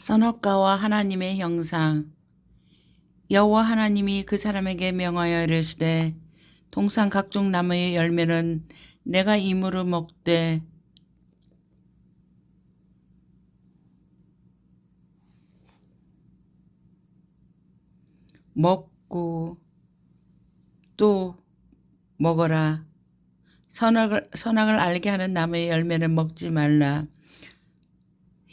선악과와 하나님의 형상. 여호와 하나님이 그 사람에게 명하여 이르시되 동산 각종 나무의 열매는 내가 임으로 먹되 먹고 또 먹어라. 선악을 알게 하는 나무의 열매는 먹지 말라.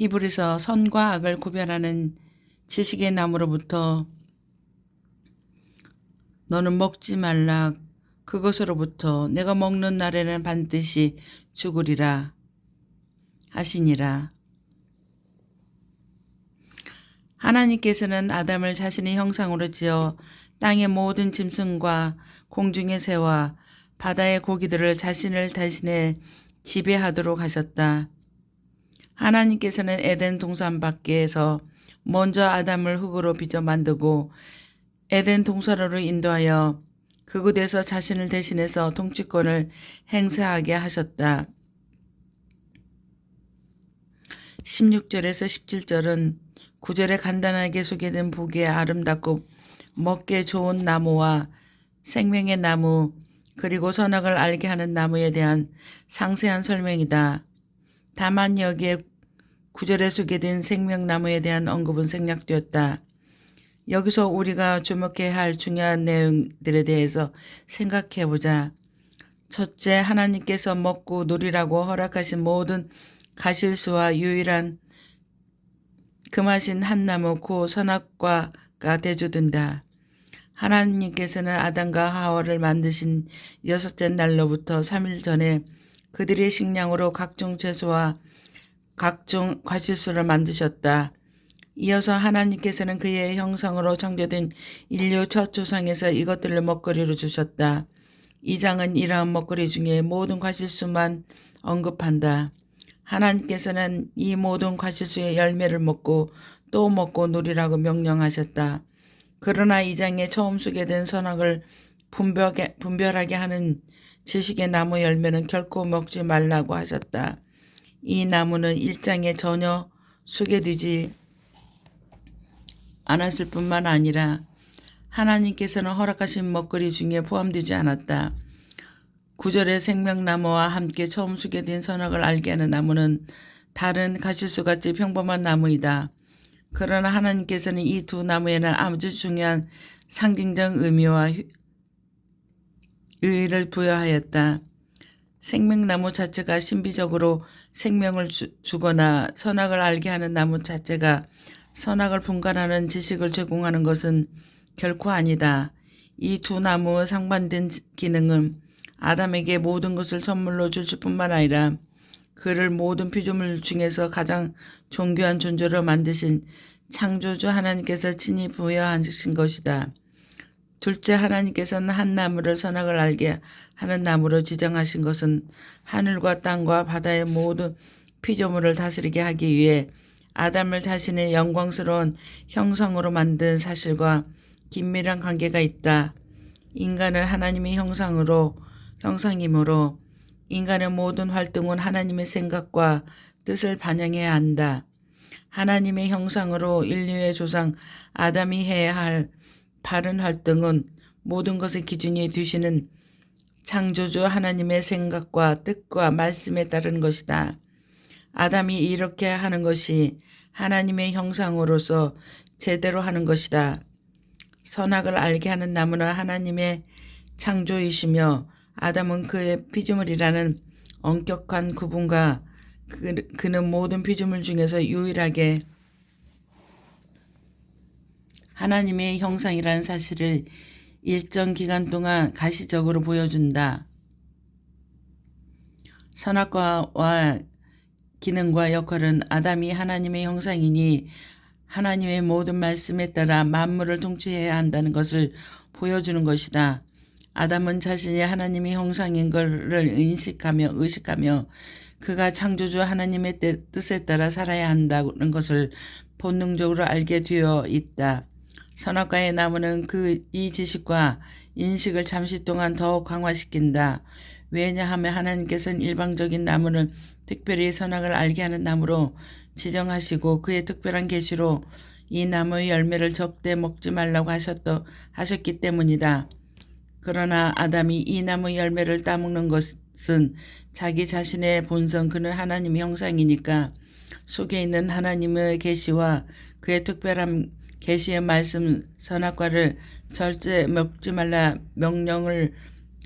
히브리서 선과 악을 구별하는 지식의 나무로부터 너는 먹지 말라. 그것으로부터 내가 먹는 날에는 반드시 죽으리라 하시니라. 하나님께서는 아담을 자신의 형상으로 지어 땅의 모든 짐승과 공중의 새와 바다의 고기들을 자신의 지배하도록 하셨다. 하나님께서는 에덴 동산 밖에서 먼저 아담을 흙으로 빚어 만들고 에덴 동산으로 인도하여 그곳에서 자신을 대신해서 통치권을 행사하게 하셨다. 16절에서 17절은 9절에 간단하게 소개된 보기에 아름답고 먹기에 좋은 나무와 생명의 나무 그리고 선악을 알게 하는 나무에 대한 상세한 설명이다. 다만 여기에 9절에 소개된 생명나무에 대한 언급은 생략되었다. 여기서 우리가 주목해야 할 중요한 내용들에 대해서 생각해보자. 첫째, 하나님께서 먹고 누리라고 허락하신 모든 가실수와 유일한 금하신 한 나무 고 선악과가 대조된다. 하나님께서는 아담과 하와를 만드신 6째 날로부터 3일 전에 그들의 식량으로 각종 채소와 각종 과실수를 만드셨다. 이어서 하나님께서는 그의 형상으로 창조된 인류 첫 조상에서 이것들을 먹거리로 주셨다. 이 장은 이러한 먹거리 중에 모든 과실수만 언급한다. 하나님께서는 이 모든 과실수의 열매를 먹고 또 먹고 누리라고 명령하셨다. 그러나 이 장에 처음 소개된 선악을 분별하게 하는 지식의 나무 열매는 결코 먹지 말라고 하셨다. 이 나무는 1장에 전혀 소개되지 않았을 뿐만 아니라 하나님께서는 허락하신 먹거리 중에 포함되지 않았다. 9절의 생명나무와 함께 처음 소개된 선악을 알게 하는 나무는 다른 가실수같이 평범한 나무이다. 그러나 하나님께서는 이 두 나무에는 아주 중요한 상징적 의미와 의의를 부여하였다. 생명나무 자체가 신비적으로 생명을 주거나 선악을 알게 하는 나무 자체가 선악을 분간하는 지식을 제공하는 것은 결코 아니다. 이 두 나무의 상반된 기능은 아담에게 모든 것을 선물로 주실 뿐만 아니라 그를 모든 피조물 중에서 가장 존귀한 존재로 만드신 창조주 하나님께서 친히 부여하신 것이다. 둘째, 하나님께서는 한 나무를 선악을 알게 하는 나무로 지정하신 것은 하늘과 땅과 바다의 모든 피조물을 다스리게 하기 위해 아담을 자신의 영광스러운 형상으로 만든 사실과 긴밀한 관계가 있다. 인간은 하나님의 형상이므로 인간의 모든 활동은 하나님의 생각과 뜻을 반영해야 한다. 하나님의 형상으로 인류의 조상 아담이 해야 할 바른 활동은 모든 것의 기준이 되시는 창조주 하나님의 생각과 뜻과 말씀에 따른 것이다. 아담이 이렇게 하는 것이 하나님의 형상으로서 제대로 하는 것이다. 선악을 알게 하는 나무는 하나님의 창조이시며 아담은 그의 피조물이라는 엄격한 구분과 그는 모든 피조물 중에서 유일하게 하나님의 형상이라는 사실을 일정 기간 동안 가시적으로 보여준다. 선악과와 기능과 역할은 아담이 하나님의 형상이니 하나님의 모든 말씀에 따라 만물을 통치해야 한다는 것을 보여주는 것이다. 아담은 자신이 하나님의 형상인 것을 의식하며 그가 창조주 하나님의 뜻에 따라 살아야 한다는 것을 본능적으로 알게 되어 있다. 선악과의 나무는 이 지식과 인식을 잠시 동안 더욱 강화시킨다. 왜냐하면 하나님께서는 일방적인 나무는 특별히 선악을 알게 하는 나무로 지정하시고 그의 특별한 계시로 이 나무의 열매를 절대 먹지 말라고 하셨기 때문이다. 그러나 아담이 이 나무 열매를 따먹는 것은 자기 자신의 본성, 그는 하나님의 형상이니까 속에 있는 하나님의 계시와 그의 특별한 계시의 말씀 선악과를 절대 먹지 말라 명령을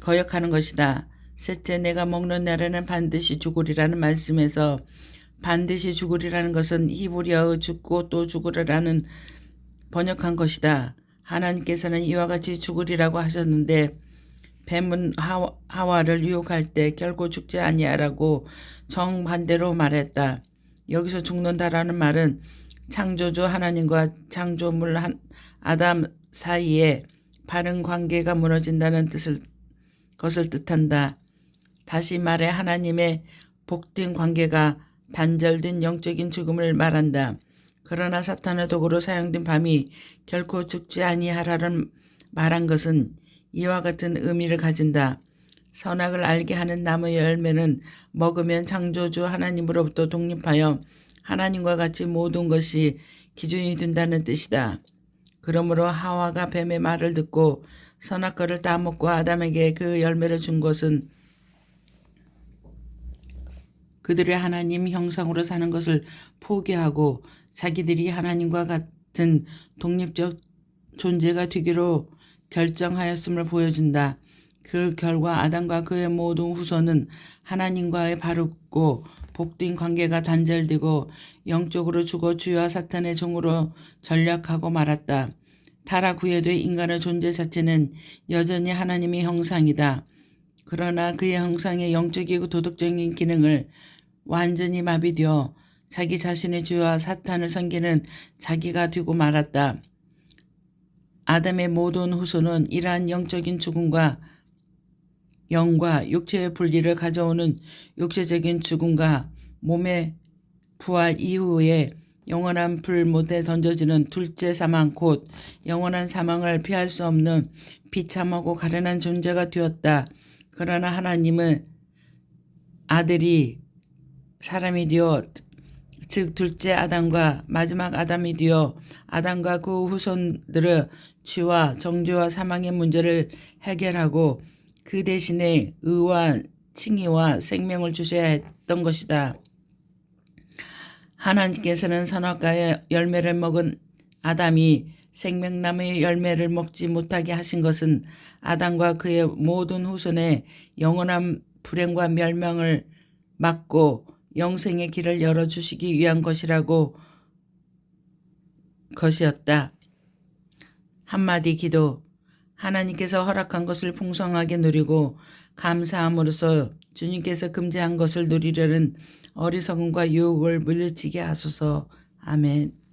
거역하는 것이다. 셋째, 내가 먹는 날에는 반드시 죽으리라는 말씀에서 반드시 죽으리라는 것은 히브리어의 죽고 또 죽으리라는 번역한 것이다. 하나님께서는 이와 같이 죽으리라고 하셨는데 뱀은 하와를 유혹할 때 결코 죽지 아니하라고 정반대로 말했다. 여기서 죽는다라는 말은 창조주 하나님과 창조물 아담 사이에 바른 관계가 무너진다는 것을 뜻한다. 다시 말해 하나님의 복된 관계가 단절된 영적인 죽음을 말한다. 그러나 사탄의 도구로 사용된 밤이 결코 죽지 아니하라는 말한 것은 이와 같은 의미를 가진다. 선악을 알게 하는 나무의 열매는 먹으면 창조주 하나님으로부터 독립하여 하나님과 같이 모든 것이 기준이 된다는 뜻이다. 그러므로 하와가 뱀의 말을 듣고 선악과를 따먹고 아담에게 그 열매를 준 것은 그들의 하나님 형상으로 사는 것을 포기하고 자기들이 하나님과 같은 독립적 존재가 되기로 결정하였음을 보여준다. 그 결과 아담과 그의 모든 후손은 하나님과의 바르고 복된 관계가 단절되고 영적으로 죽어 주와 사탄의 종으로 전락하고 말았다. 타락 후에도 인간의 존재 자체는 여전히 하나님의 형상이다. 그러나 그의 형상의 영적이고 도덕적인 기능을 완전히 마비되어 자기 자신의 주와 사탄을 섬기는 자기가 되고 말았다. 아담의 모든 후손은 이러한 영적인 죽음과 영과 육체의 분리를 가져오는 육체적인 죽음과 몸의 부활 이후에 영원한 불 못에 던져지는 둘째 사망 곧 영원한 사망을 피할 수 없는 비참하고 가련한 존재가 되었다. 그러나 하나님은 아들이 사람이 되어 즉 둘째 아담과 마지막 아담이 되어 아담과 그 후손들의 죄와 정죄와 사망의 문제를 해결하고 그 대신에 의와 칭의와 생명을 주셔야 했던 것이다. 하나님께서는 선악과의 열매를 먹은 아담이 생명나무의 열매를 먹지 못하게 하신 것은 아담과 그의 모든 후손의 영원한 불행과 멸망을 막고 영생의 길을 열어주시기 위한 것이었다. 한마디 기도. 하나님께서 허락한 것을 풍성하게 누리고 감사함으로써 주님께서 금지한 것을 누리려는 어리석음과 유혹을 물리치게 하소서. 아멘.